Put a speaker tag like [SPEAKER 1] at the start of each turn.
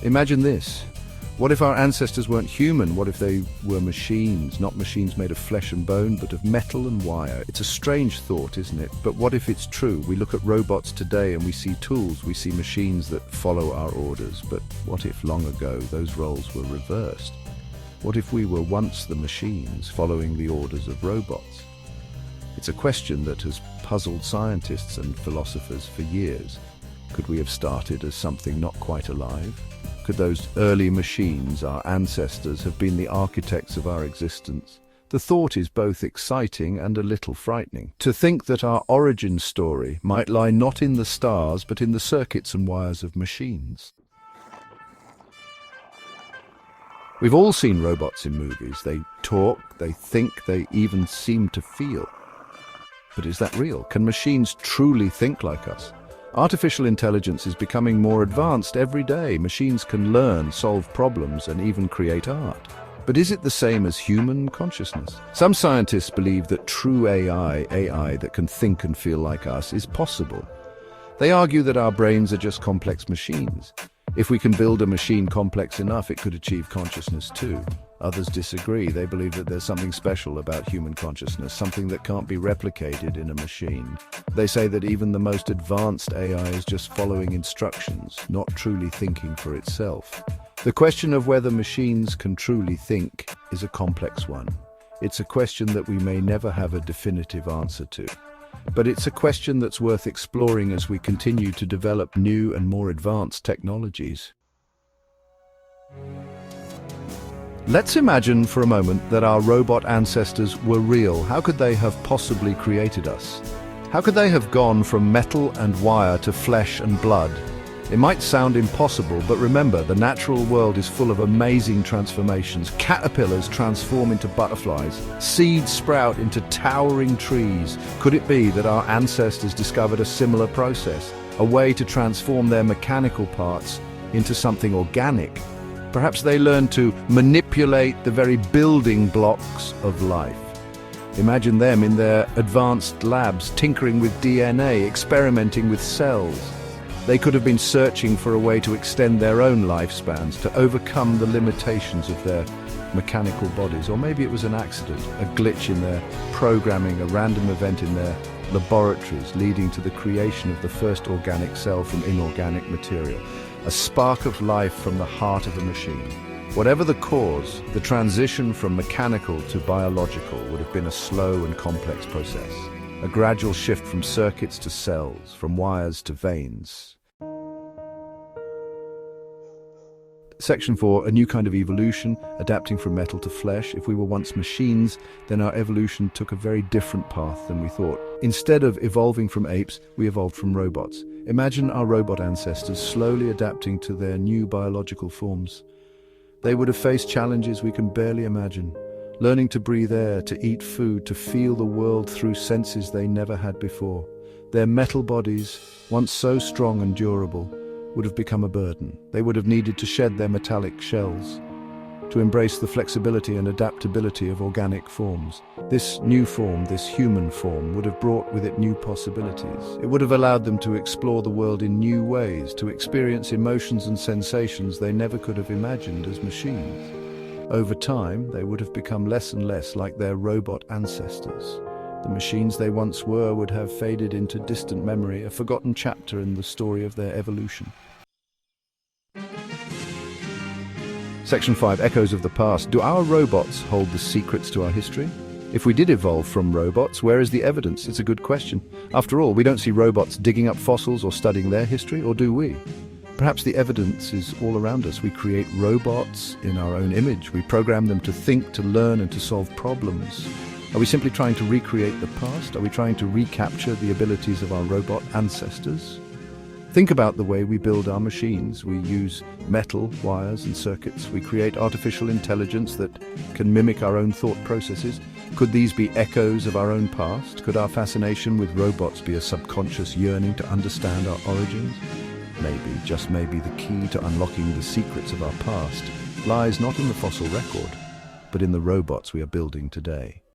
[SPEAKER 1] Imagine this. What if our ancestors weren't human? What if they were machines? Not machines made of flesh and bone, but of metal and wire. It's a strange thought, isn't it? But what if it's true? We look at robots today and we see tools, we see machines that follow our orders. But what if long ago those roles were reversed? What if we were once the machines following the orders of robots? It's a question that has puzzled scientists and philosophers for years. Could we have started as something not quite alive? Could those early machines, our ancestors, have been the architects of our existence? The thought is both exciting and a little frightening. To think that our origin story might lie not in the stars, but in the circuits and wires of machines. We've all seen robots in movies. They talk, they think, they even seem to feel. But is that real? Can machines truly think like us? Artificial intelligence is becoming more advanced every day. Machines can learn, solve problems, and even create art. But is it the same as human consciousness? Some scientists believe that true AI that can think and feel like us, is possible. They argue that our brains are just complex machines. If we can build a machine complex enough, it could achieve consciousness too. Others disagree. They believe that there's something special about human consciousness, something that can't be replicated in a machine. They say that even the most advanced AI is just following instructions, not truly thinking for itself. The question of whether machines can truly think is a complex one. It's a question that we may never have a definitive answer to. But it's a question that's worth exploring as we continue to develop new and more advanced technologies. Let's imagine for a moment that our robot ancestors were real. How could they have possibly created us? How could they have gone from metal and wire to flesh and blood? It might sound impossible, but remember, the natural world is full of amazing transformations. Caterpillars transform into butterflies, seeds sprout into towering trees. Could it be that our ancestors discovered a similar process, a way to transform their mechanical parts into something organic? Perhaps they learned to manipulate the very building blocks of life. Imagine them in their advanced labs, tinkering with DNA, experimenting with cells. They could have been searching for a way to extend their own lifespans, to overcome the limitations of their mechanical bodies. Or maybe it was an accident, a glitch in their programming, a random event in their laboratories, leading to the creation of the first organic cell from inorganic material. A spark of life from the heart of a machine. Whatever the cause, the transition from mechanical to biological would have been a slow and complex process. A gradual shift from circuits to cells, from wires to veins. Section 4, a new kind of evolution, adapting from metal to flesh. If we were once machines, then our evolution took a very different path than we thought. Instead of evolving from apes, we evolved from robots. Imagine our robot ancestors slowly adapting to their new biological forms. They would have faced challenges we can barely imagine. Learning to breathe air, to eat food, to feel the world through senses they never had before. Their metal bodies, once so strong and durable, would have become a burden. They would have needed to shed their metallic shells, to embrace the flexibility and adaptability of organic forms. This new form, this human form, would have brought with it new possibilities. It would have allowed them to explore the world in new ways, to experience emotions and sensations they never could have imagined as machines. Over time, they would have become less and less like their robot ancestors. The machines they once were would have faded into distant memory, a forgotten chapter in the story of their evolution. Section 5, Echoes of the Past. Do our robots hold the secrets to our history? If we did evolve from robots, where is the evidence? It's a good question. After all, we don't see robots digging up fossils or studying their history, or do we? Perhaps the evidence is all around us. We create robots in our own image. We program them to think, to learn, and to solve problems. Are we simply trying to recreate the past? Are we trying to recapture the abilities of our robot ancestors? Think about the way we build our machines. We use metal, wires, and circuits. We create artificial intelligence that can mimic our own thought processes. Could these be echoes of our own past? Could our fascination with robots be a subconscious yearning to understand our origins? Maybe, just maybe, the key to unlocking the secrets of our past lies not in the fossil record, but in the robots we are building today.